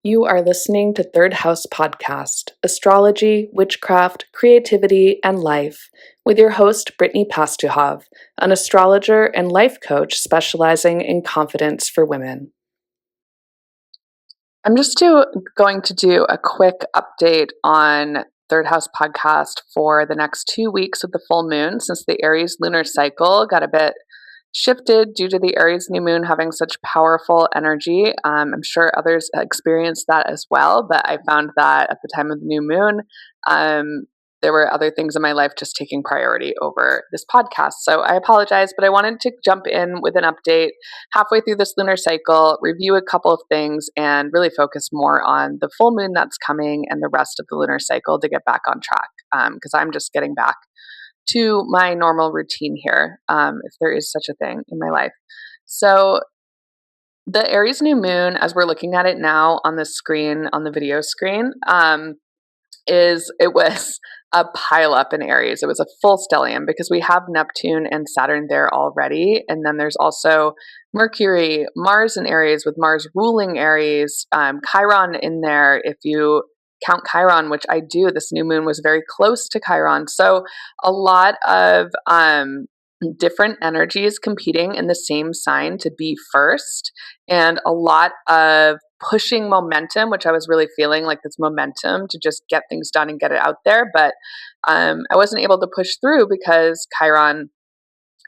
You are listening to Third House Podcast, Astrology, Witchcraft, Creativity, and Life, with your host, Brittany Pastuhov, an astrologer and life coach specializing in confidence for women. I'm just going to do a quick update on Third House Podcast for the next 2 weeks of the full moon, since the Aries lunar cycle got a bit shifted due to the Aries new moon having such powerful energy. I'm sure others experienced that as well, but I found that at the time of the new moon, there were other things in my life just taking priority over this podcast. So I apologize, but I wanted to jump in with an update halfway through this lunar cycle, review a couple of things, and really focus more on the full moon that's coming and the rest of the lunar cycle to get back on track, because I'm just getting back to my normal routine here, if there is such a thing in my life. So the Aries new moon, as we're looking at it now on the screen, on the video screen, it was a pile up in Aries. It was a full stellium because we have Neptune and Saturn there already. And then there's also Mercury, Mars in Aries, with Mars ruling Aries, Chiron in there. If you count Chiron, which I do, this new moon was very close to Chiron. So a lot of different energies competing in the same sign to be first, and a lot of pushing momentum, which I was really feeling like this momentum to just get things done and get it out there. But I wasn't able to push through because Chiron,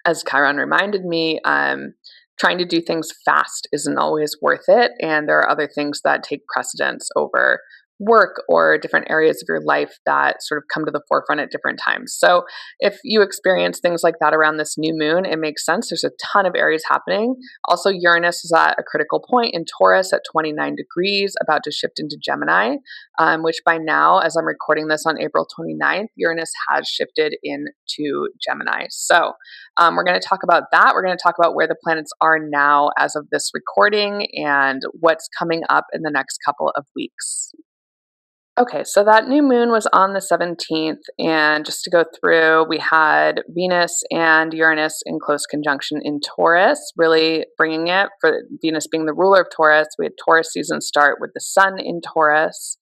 as Chiron reminded me, trying to do things fast isn't always worth it. And there are other things that take precedence over work or different areas of your life that sort of come to the forefront at different times. So if you experience things like that around this new moon, it makes sense. There's a ton of Aries happening. Also, Uranus is at a critical point in Taurus at 29 degrees, about to shift into Gemini, which by now, as I'm recording this on April 29th, Uranus has shifted into Gemini. So we're going to talk about that. We're going to talk about where the planets are now as of this recording and what's coming up in the next couple of weeks. Okay, so that new moon was on the 17th, and just to go through, we had Venus and Uranus in close conjunction in Taurus, really bringing it, for Venus being the ruler of Taurus. We had Taurus season start with the sun in Taurus.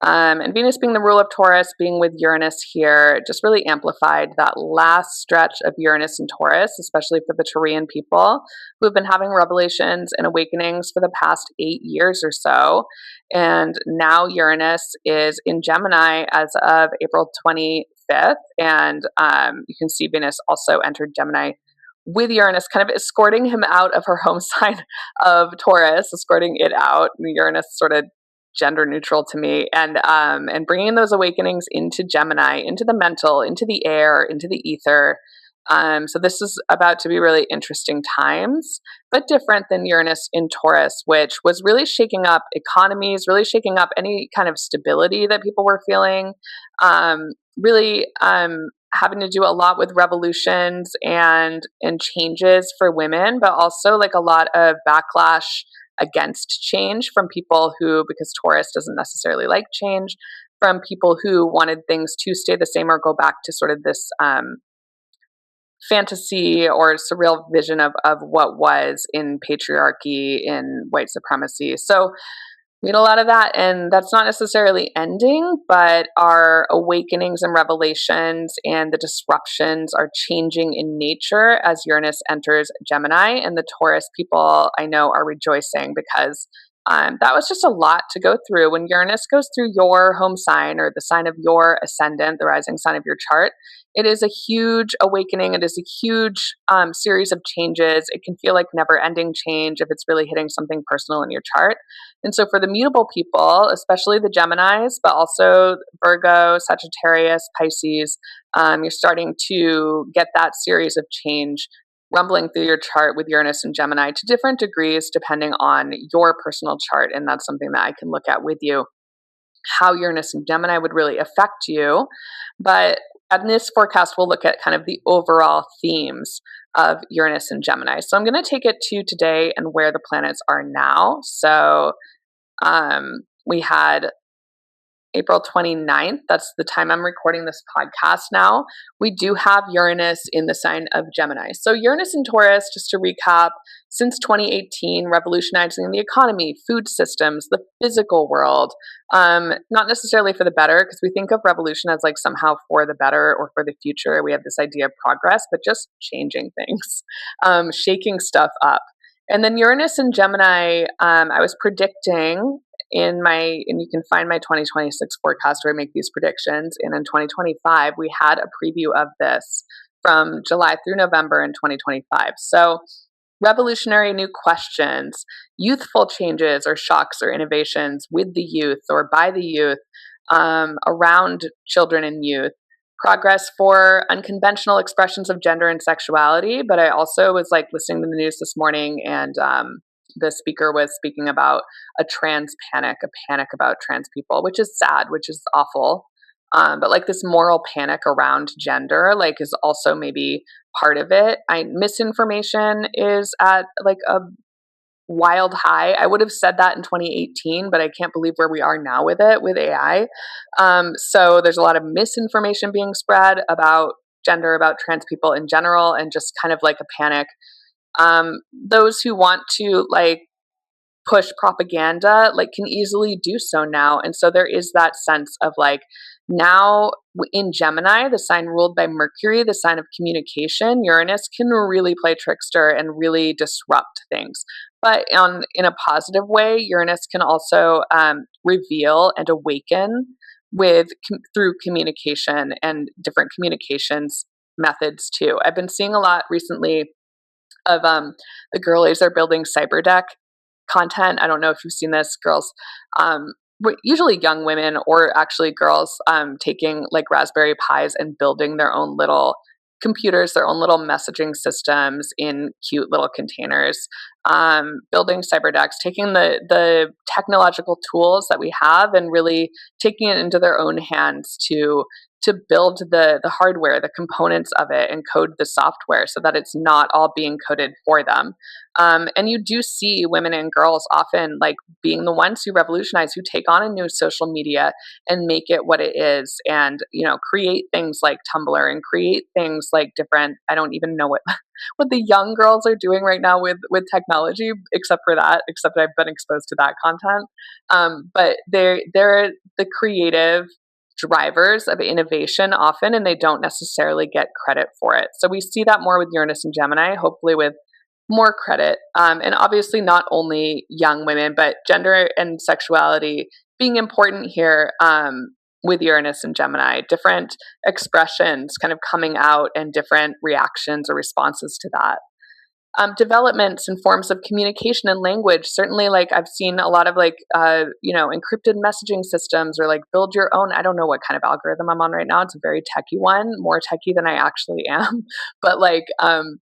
And Venus being the ruler of Taurus, being with Uranus here, just really amplified that last stretch of Uranus and Taurus, especially for the Taurian people who have been having revelations and awakenings for the past 8 years or so. And now Uranus is in Gemini as of April 25th. And you can see Venus also entered Gemini with Uranus, kind of escorting him out of her home sign of Taurus, escorting it out. Uranus sort of gender neutral to me, and bringing those awakenings into Gemini, into the mental, into the air, into the ether. So this is about to be really interesting times, but different than Uranus in Taurus, which was really shaking up economies, really shaking up any kind of stability that people were feeling, really having to do a lot with revolutions and changes for women, but also like a lot of backlash against change from people who, because Taurus doesn't necessarily like change, from people who wanted things to stay the same or go back to sort of this fantasy or surreal vision of what was in patriarchy, in white supremacy. So we had a lot of that, and that's not necessarily ending, but our awakenings and revelations and the disruptions are changing in nature as Uranus enters Gemini, and the Taurus people I know are rejoicing because that was just a lot to go through. When Uranus goes through your home sign or the sign of your ascendant, the rising sign of your chart, it is a huge awakening. It is a huge series of changes. It can feel like never-ending change if it's really hitting something personal in your chart. And so for the mutable people, especially the Geminis, but also Virgo, Sagittarius, Pisces, you're starting to get that series of change rumbling through your chart with Uranus and Gemini to different degrees depending on your personal chart. And that's something that I can look at with you, how Uranus and Gemini would really affect you. But in this forecast, we'll look at kind of the overall themes of Uranus and Gemini. So I'm going to take it to today and where the planets are now. So we had April 29th, that's the time I'm recording this podcast now, we do have Uranus in the sign of Gemini. So Uranus in Taurus, just to recap, since 2018, revolutionizing the economy, food systems, the physical world, not necessarily for the better, because we think of revolution as like somehow for the better or for the future. We have this idea of progress, but just changing things, shaking stuff up. And then Uranus in Gemini, I was predicting and you can find my 2026 forecast where I make these predictions. And in 2025, we had a preview of this from July through November in 2025. So revolutionary new questions, youthful changes or shocks or innovations with the youth or by the youth, around children and youth, progress for unconventional expressions of gender and sexuality. But I also was like listening to the news this morning, and the speaker was speaking about a panic about trans people, which is sad, which is awful. But like this moral panic around gender, like, is also maybe part of it. Misinformation is at like a wild high. I would have said that in 2018, but I can't believe where we are now with it, with AI. So there's a lot of misinformation being spread about gender, about trans people in general, and just kind of like a panic. Those who want to like push propaganda like can easily do so now. And so there is that sense of like, now in Gemini, the sign ruled by Mercury, the sign of communication, Uranus can really play trickster and really disrupt things. But in a positive way, Uranus can also reveal and awaken through communication and different communications methods too. I've been seeing a lot recently of the girlies are building cyber deck content. I don't know if you've seen this, girls. Usually young women or actually girls taking like Raspberry Pis and building their own little computers, their own little messaging systems in cute little containers, building cyber decks, taking the technological tools that we have and really taking it into their own hands to build the hardware, the components of it, and code the software so that it's not all being coded for them. And you do see women and girls often like being the ones who revolutionize, who take on a new social media and make it what it is, and create things like Tumblr and create things like different. I don't even know what the young girls are doing right now with technology, except I've been exposed to that content. But they're the creative drivers of innovation often, and they don't necessarily get credit for it. So we see that more with Uranus and Gemini, hopefully with more credit. And obviously not only young women, but gender and sexuality being important here with Uranus and Gemini, different expressions kind of coming out and different reactions or responses to that. Developments and forms of communication and language. Certainly, like I've seen a lot of like, encrypted messaging systems or like build your own. I don't know what kind of algorithm I'm on right now. It's a very techie one, more techie than I actually am. But like,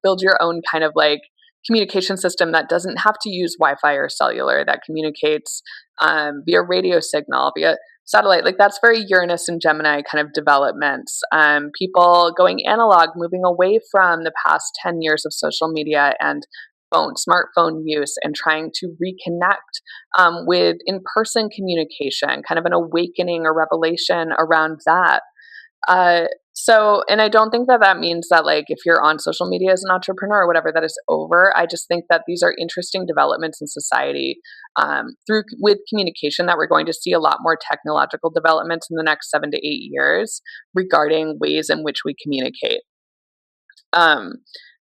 build your own kind of like communication system that doesn't have to use Wi-Fi or cellular, that communicates via radio signal, via satellite. Like that's very Uranus and Gemini kind of developments. People going analog, moving away from the past 10 years of social media and smartphone use, and trying to reconnect with in-person communication, kind of an awakening or revelation around that. And I don't think that means that like if you're on social media as an entrepreneur or whatever, that is over. I just think that these are interesting developments in society with communication, that we're going to see a lot more technological developments in the next 7 to 8 years regarding ways in which we communicate.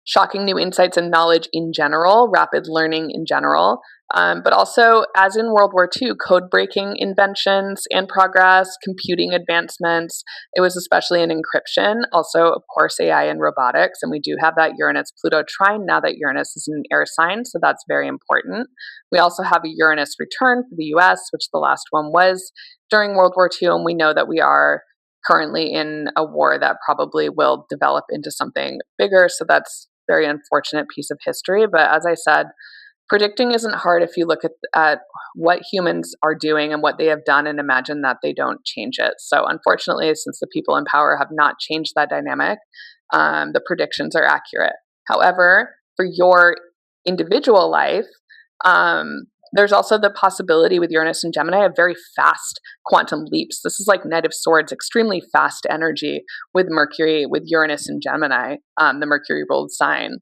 Shocking new insights and knowledge in general, rapid learning in general, but also, as in World War II, code-breaking inventions and progress, computing advancements. It was especially in encryption, also, of course, AI and robotics, and we do have that Uranus-Pluto trine now that Uranus is in an air sign, so that's very important. We also have a Uranus return for the U.S., which the last one was during World War II, and we know that we are currently in a war that probably will develop into something bigger, so that's very unfortunate piece of history. But as I said, predicting isn't hard if you look at what humans are doing and what they have done and imagine that they don't change it. So unfortunately, since the people in power have not changed that dynamic, the predictions are accurate. However, for your individual life, There's also the possibility with Uranus and Gemini of very fast quantum leaps. This is like Knight of Swords, extremely fast energy with Mercury, with Uranus and Gemini, the Mercury ruled sign.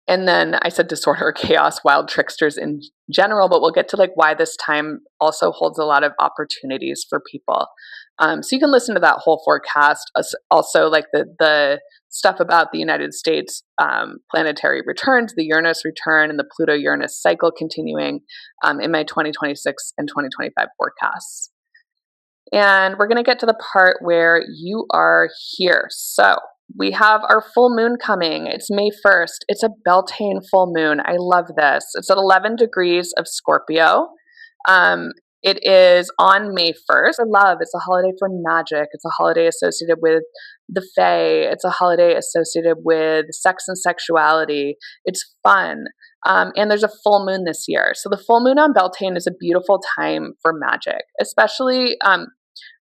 And then I said disorder, chaos, wild tricksters in general, but we'll get to like why this time also holds a lot of opportunities for people. So you can listen to that whole forecast. Also, like the stuff about the United States planetary returns, the Uranus return, and the Pluto-Uranus cycle continuing in my 2026 and 2025 forecasts. And we're going to get to the part where you are here. So we have our full moon coming. It's May 1st. It's a Beltane full moon. I love this. It's at 11 degrees of Scorpio. It is on May 1st. I love, it's a holiday for magic. It's a holiday associated with the Fae. It's a holiday associated with sex and sexuality. It's fun. And there's a full moon this year. So the full moon on Beltane is a beautiful time for magic, especially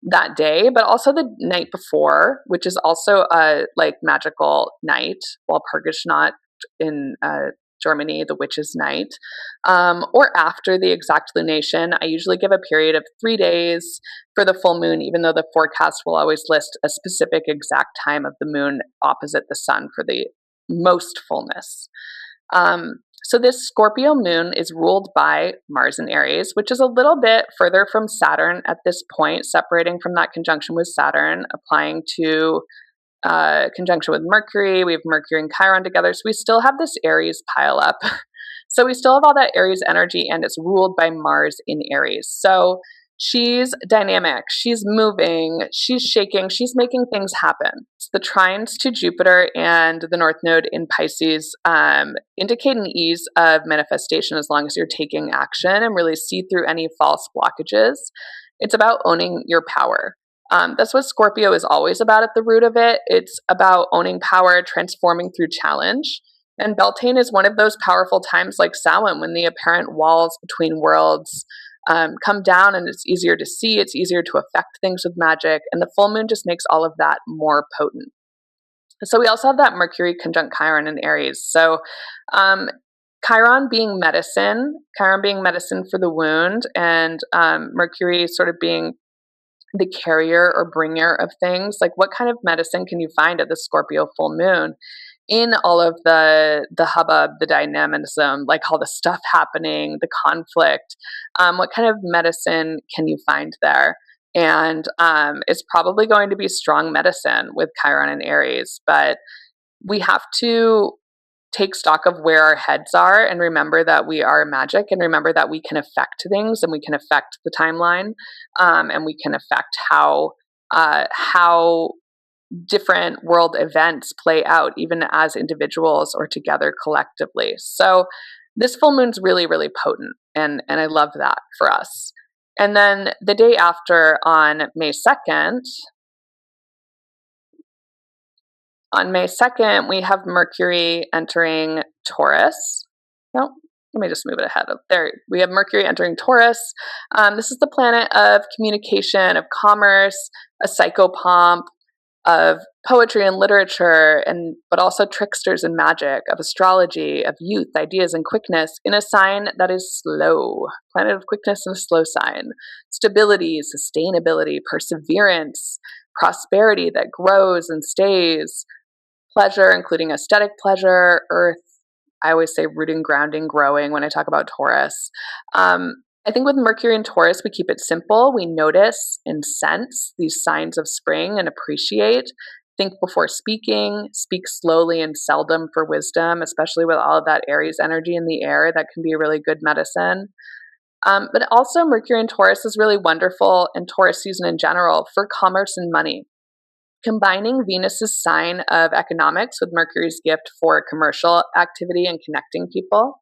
that day, but also the night before, which is also a like magical night, Walpurgisnacht in Germany, the witch's night, or after the exact lunation. I usually give a period of 3 days for the full moon, even though the forecast will always list a specific exact time of the moon opposite the sun for the most fullness. So this Scorpio moon is ruled by Mars in Aries, which is a little bit further from Saturn at this point, separating from that conjunction with Saturn, applying to conjunction with Mercury. We have Mercury and Chiron together. So we still have this Aries pile up. So we still have all that Aries energy, and it's ruled by Mars in Aries. So she's dynamic, she's moving, she's shaking, she's making things happen. The trines to Jupiter and the North Node in Pisces indicate an ease of manifestation as long as you're taking action and really see through any false blockages. It's about owning your power. That's what Scorpio is always about at the root of it. It's about owning power, transforming through challenge. And Beltane is one of those powerful times like Samhain when the apparent walls between worlds come down and it's easier to see, it's easier to affect things with magic, and the full moon just makes all of that more potent. So we also have that Mercury conjunct Chiron in Aries. So Chiron being medicine for the wound, and Mercury sort of being the carrier or bringer of things. Like what kind of medicine can you find at the Scorpio full moon? In all of the hubbub, the dynamism, like all the stuff happening, the conflict, what kind of medicine can you find there? And it's probably going to be strong medicine with Chiron and Aries, but we have to take stock of where our heads are and remember that we are magic and remember that we can affect things and we can affect the timeline, and we can affect how different world events play out, even as individuals or together collectively. So this full moon's really, really potent, and I love that for us. And then the day after, on May 2nd, we have Mercury entering Taurus. No, let me just move it ahead. There, we have Mercury entering Taurus. This is the planet of communication, of commerce, a psychopomp, of poetry and literature, but also tricksters and magic, of astrology, of youth, ideas, and quickness in a sign that is slow. Planet of quickness and a slow sign. Stability, sustainability, perseverance, prosperity that grows and stays, pleasure, including aesthetic pleasure, earth. I always say rooting, grounding, growing when I talk about Taurus. I think with Mercury and Taurus, we keep it simple. We notice and sense these signs of spring and appreciate. Think before speaking, speak slowly and seldom for wisdom, especially with all of that Aries energy in the air. That can be a really good medicine. But also Mercury and Taurus is really wonderful, and Taurus season in general, for commerce and money. Combining Venus's sign of economics with Mercury's gift for commercial activity and connecting people.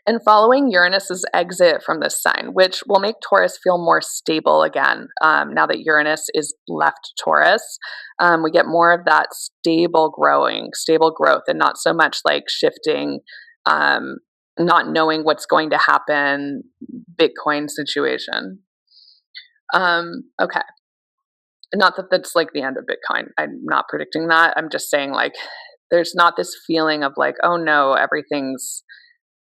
And following Uranus's exit from this sign, which will make Taurus feel more stable again. Now that Uranus is left Taurus, we get more of that stable growth, and not so much like shifting, not knowing what's going to happen, Bitcoin situation. Okay. Not that that's like the end of Bitcoin. I'm not predicting that. I'm just saying like There's not this feeling of like, oh no, everything's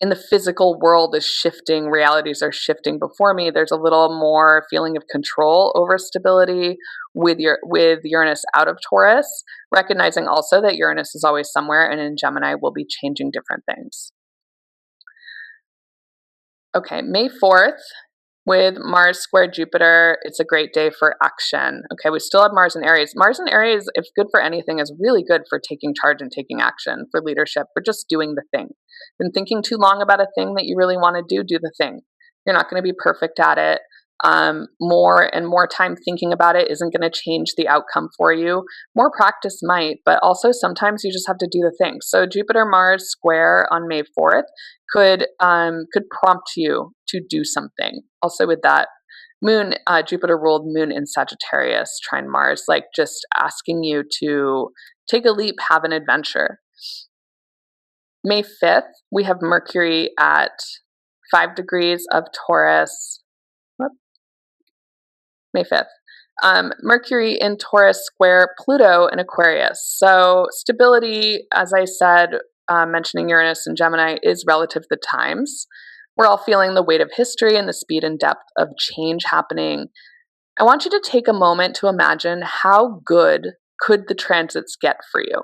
in the physical world is shifting, realities are shifting before me. There's a little more feeling of control over stability with Uranus out of Taurus, recognizing also that Uranus is always somewhere, and in Gemini will be changing different things. Okay, May 4th, with Mars square Jupiter, it's a great day for action. Okay, we still have Mars in Aries. Mars in Aries, if good for anything, is really good for taking charge and taking action, for leadership, for just doing the thing. Been thinking too long about a thing that you really want to do the thing. You're not going to be perfect at it. More and more time thinking about it isn't going to change the outcome for you. More practice might, but also sometimes you just have to do the thing. So Jupiter Mars square on May 4th could prompt you to do something. Also with that moon, Jupiter ruled moon in Sagittarius trine Mars, like just asking you to take a leap, have an adventure. May 5th, we have Mercury at 5 degrees of Taurus. May 5th. Mercury in Taurus square Pluto in Aquarius. So stability, as I said, mentioning Uranus and Gemini, is relative to the times. We're all feeling the weight of history and the speed and depth of change happening. I want you to take a moment to imagine how good could the transits get for you.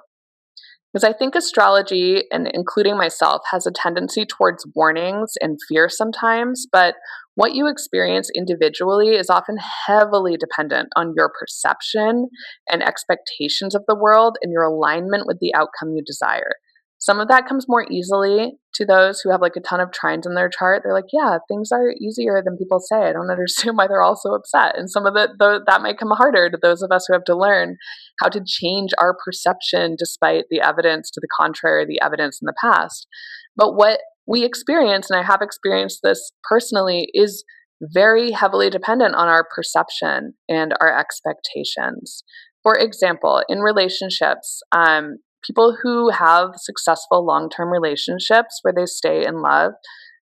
Because I think astrology, and including myself, has a tendency towards warnings and fear sometimes, but what you experience individually is often heavily dependent on your perception and expectations of the world and your alignment with the outcome you desire. Some of that comes more easily to those who have like a ton of trines in their chart. They're like, yeah, things are easier than people say. I don't understand why they're all so upset. And some of that might come harder to those of us who have to learn how to change our perception despite the evidence to the contrary, the evidence in the past. But what we experience, and I have experienced this personally, is very heavily dependent on our perception and our expectations. For example, in relationships, people who have successful long-term relationships where they stay in love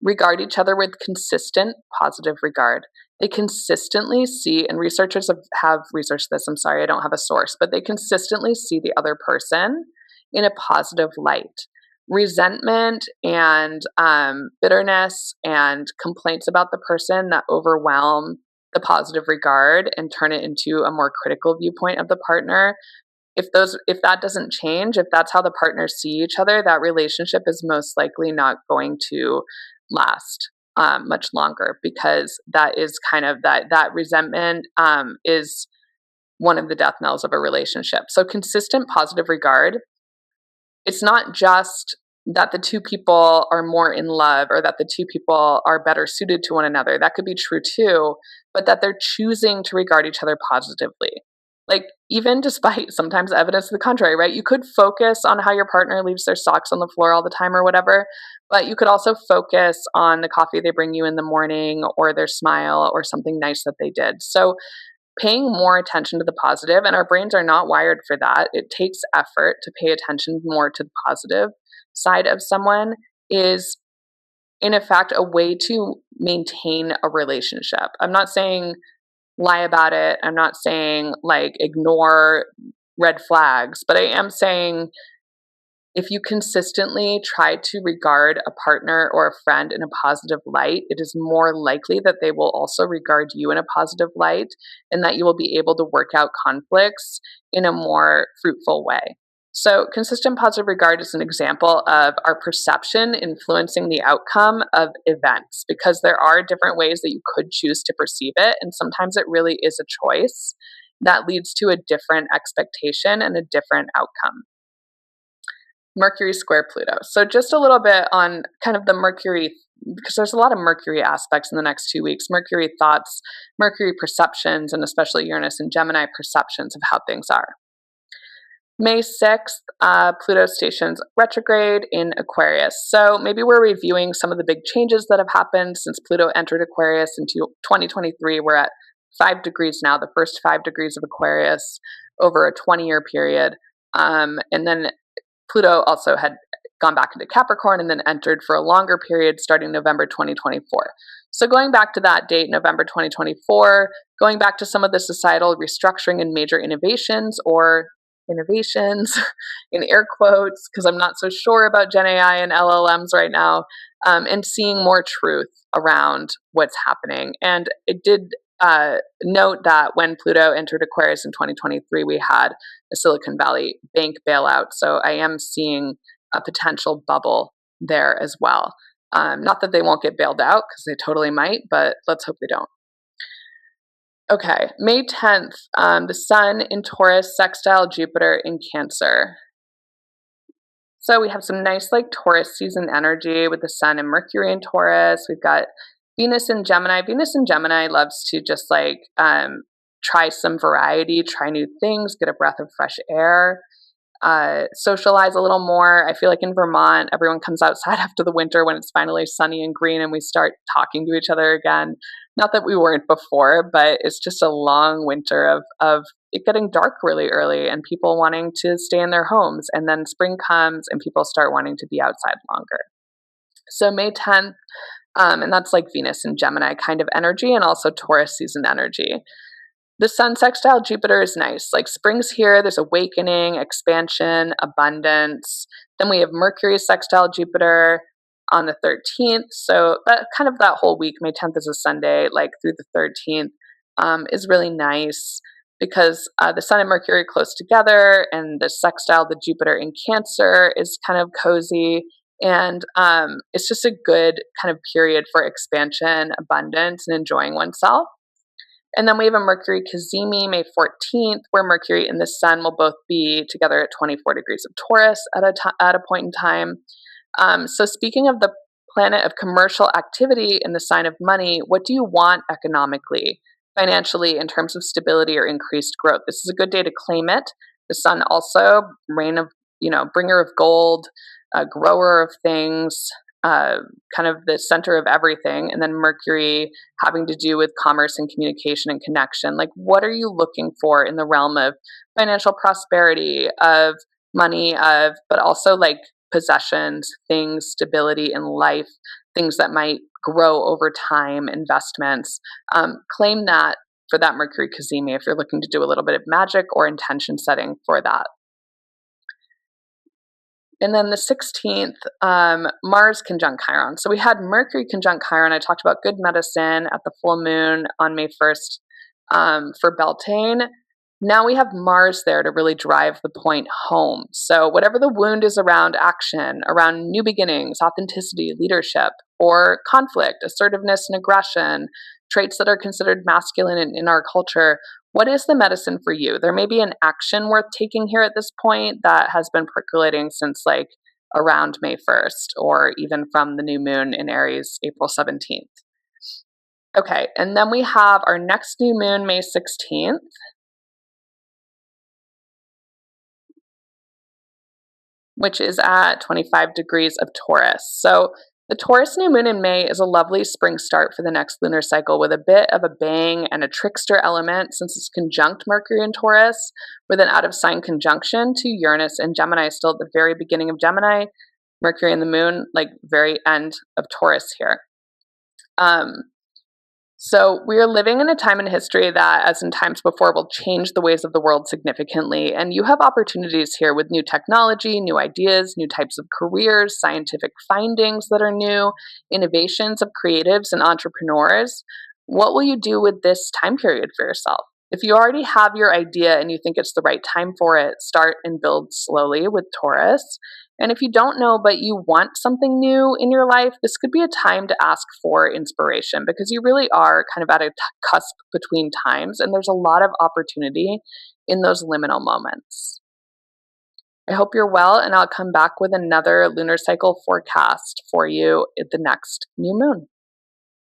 regard each other with consistent positive regard. They consistently see, and researchers have researched this, I'm sorry, I don't have a source, but they consistently see the other person in a positive light. Resentment and bitterness and complaints about the person that overwhelm the positive regard and turn it into a more critical viewpoint of the partner. If that doesn't change, if that's how the partners see each other, that relationship is most likely not going to last much longer, because that is kind of that resentment is one of the death knells of a relationship. So consistent positive regard, it's not just that the two people are more in love or that the two people are better suited to one another. That could be true too, but that they're choosing to regard each other positively. Like, even despite sometimes evidence to the contrary, right? You could focus on how your partner leaves their socks on the floor all the time or whatever, but you could also focus on the coffee they bring you in the morning or their smile or something nice that they did. So paying more attention to the positive, and our brains are not wired for that. It takes effort to pay attention more to the positive side of someone, is in effect a way to maintain a relationship. I'm not saying lie about it. I'm not saying like ignore red flags, but I am saying if you consistently try to regard a partner or a friend in a positive light, it is more likely that they will also regard you in a positive light, and that you will be able to work out conflicts in a more fruitful way. So consistent positive regard is an example of our perception influencing the outcome of events, because there are different ways that you could choose to perceive it, and sometimes it really is a choice that leads to a different expectation and a different outcome. Mercury square Pluto. So just a little bit on kind of the Mercury, because there's a lot of Mercury aspects in the next 2 weeks. Mercury thoughts, Mercury perceptions, and especially Uranus and Gemini perceptions of how things are. May 6th, Pluto stations retrograde in Aquarius. So maybe we're reviewing some of the big changes that have happened since Pluto entered Aquarius into 2023. We're at 5 degrees now, the first 5 degrees of Aquarius over a 20-year period. And then Pluto also had gone back into Capricorn and then entered for a longer period starting November 2024. So going back to that date, November 2024, going back to some of the societal restructuring and major innovations or innovations in air quotes, because I'm not so sure about Gen AI and LLMs right now, and seeing more truth around what's happening. And it did note that when Pluto entered Aquarius in 2023, we had a Silicon Valley bank bailout. So I am seeing a potential bubble there as well. Not that they won't get bailed out, because they totally might, but let's hope they don't. Okay, May 10th, the Sun in Taurus sextile Jupiter in Cancer. So we have some nice like Taurus season energy with the Sun and Mercury in Taurus. We've got Venus in Gemini. Venus in Gemini loves to just like try some variety, try new things, get a breath of fresh air, socialize a little more. I feel like in Vermont, everyone comes outside after the winter when it's finally sunny and green and we start talking to each other again. Not that we weren't before, but it's just a long winter of it getting dark really early and people wanting to stay in their homes. And then spring comes and people start wanting to be outside longer. So May 10th, and that's like Venus and Gemini kind of energy and also Taurus season energy. The Sun sextile Jupiter is nice. Like spring's here, there's awakening, expansion, abundance. Then we have Mercury sextile Jupiter on the 13th. So that kind of that whole week, May 10th is a Sunday, like through the 13th, is really nice because the Sun and Mercury are close together, and the sextile, the Jupiter in Cancer, is kind of cozy. And it's just a good kind of period for expansion, abundance, and enjoying oneself. And then we have a Mercury Cazimi, May 14th, where Mercury and the Sun will both be together at 24 degrees of Taurus at a point in time. So speaking of the planet of commercial activity in the sign of money, what do you want economically, financially, in terms of stability or increased growth? This is a good day to claim it. The Sun also, bringer of gold, grower of things, kind of the center of everything. And then Mercury having to do with commerce and communication and connection. Like, what are you looking for in the realm of financial prosperity, of money, but also like possessions, things, stability in life, things that might grow over time, investments. Claim that for that Mercury Cazimi if you're looking to do a little bit of magic or intention setting for that. And then the 16th, Mars conjunct Chiron. So we had Mercury conjunct Chiron. I talked about good medicine at the full moon on May 1st for Beltane. Now we have Mars there to really drive the point home. So whatever the wound is around action, around new beginnings, authenticity, leadership, or conflict, assertiveness and aggression, traits that are considered masculine in our culture, what is the medicine for you? There may be an action worth taking here at this point that has been percolating since like around May 1st, or even from the new moon in Aries, April 17th. Okay, and then we have our next new moon, May 16th. Which is at 25 degrees of Taurus. So the Taurus new moon in May is a lovely spring start for the next lunar cycle with a bit of a bang and a trickster element since it's conjunct Mercury in Taurus with an out of sign conjunction to Uranus and Gemini, still at the very beginning of Gemini, Mercury and the moon, like very end of Taurus here. So we are living in a time in history that, as in times before, will change the ways of the world significantly. And you have opportunities here with new technology, new ideas, new types of careers, scientific findings that are new, innovations of creatives and entrepreneurs. What will you do with this time period for yourself? If you already have your idea and you think it's the right time for it, start and build slowly with Taurus. And if you don't know, but you want something new in your life, this could be a time to ask for inspiration because you really are kind of at a cusp between times and there's a lot of opportunity in those liminal moments. I hope you're well, and I'll come back with another lunar cycle forecast for you at the next new moon.